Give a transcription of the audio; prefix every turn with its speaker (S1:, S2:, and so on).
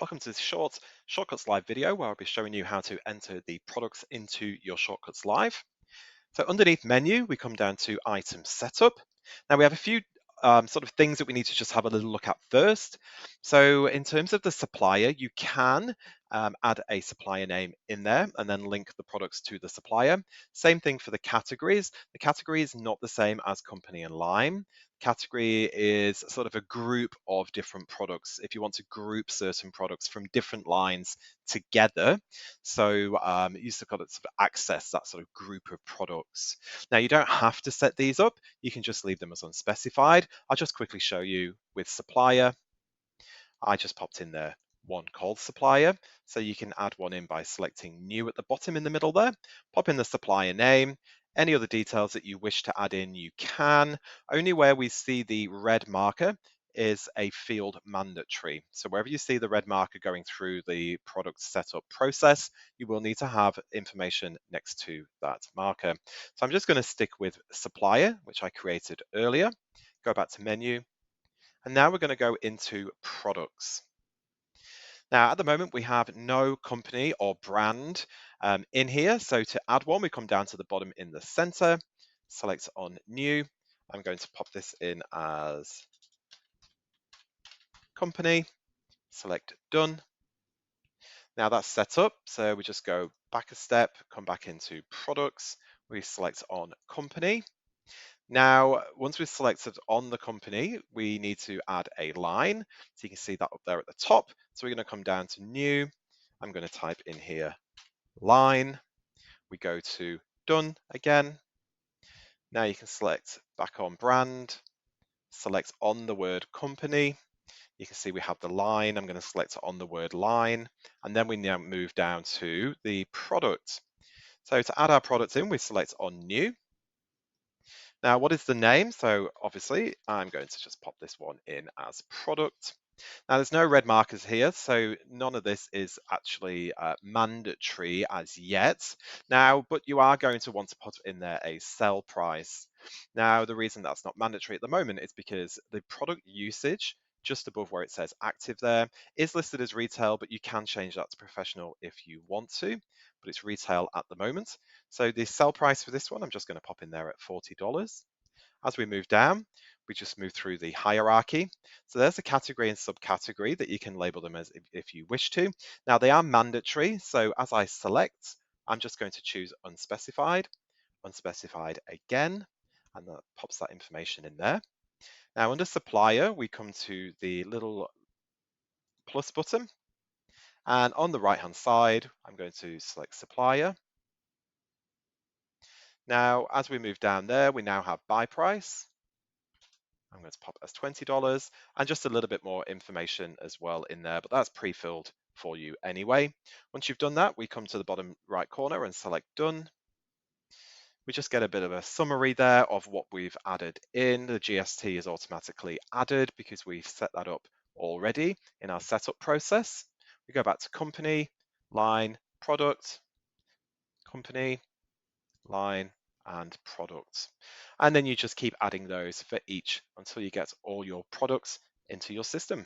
S1: Welcome to this short Shortcuts Live video where I'll be showing you how to enter the products into your Shortcuts Live. So underneath menu, we come down to item setup. Now we have a few sort of things that we need to just have a little look at first. So in terms of the supplier, you can add a supplier name in there and then link the products to the supplier. Same thing for the categories. The category is not the same as company and line. Category is sort of a group of different products. If you want to group certain products from different lines together, so you still got to sort of access that sort of group of products. Now you don't have to set these up. You can just leave them as unspecified. I'll just quickly show you with supplier. I just popped in there one called supplier. So you can add one in by selecting new at the bottom in the middle there, pop in the supplier name. Any other details that you wish to add in, you can. Only where we see the red marker is a field mandatory. So wherever you see the red marker going through the product setup process, you will need to have information next to that marker. So I'm just going to stick with supplier, which I created earlier. Go back to menu, and now we're going to go into products. Now, at the moment, we have no company or brand in here. So to add one, we come down to the bottom in the center, select on new. I'm going to pop this in as company, select done. Now that's set up. So we just go back a step, come back into products. We select on company. Now, once we've selected on the company, we need to add a line. So you can see that up there at the top. So we're going to come down to new. I'm going to type in here line. We go to done again. Now you can select back on brand, select on the word company. You can see we have the line. I'm going to select on the word line. And then we now move down to the product. So to add our product in, we select on new. Now, what is the name? So obviously, I'm going to just pop this one in as product. Now, there's no red markers here, so none of this is actually mandatory as yet. Now, but you are going to want to put in there a sell price. Now, the reason that's not mandatory at the moment is because the product usage just above where it says active there is listed as retail, but you can change that to professional if you want to, but it's retail at the moment. So the sell price for this one, I'm just going to pop in there at $40. As we move down, we just move through the hierarchy. So there's a category and subcategory that you can label them as if you wish to. Now they are mandatory. So as I select, I'm just going to choose unspecified, unspecified again, and that pops that information in there. Now under supplier, we come to the little plus button. And on the right-hand side, I'm going to select supplier. Now, as we move down there, we now have buy price. I'm going to pop as $20 and just a little bit more information as well in there, but that's pre-filled for you anyway. Once you've done that, we come to the bottom right corner and select done. We just get a bit of a summary there of what we've added in. The GST is automatically added because we've set that up already in our setup process. We go back to company, line, product, company, line, and product. And then you just keep adding those for each until you get all your products into your system.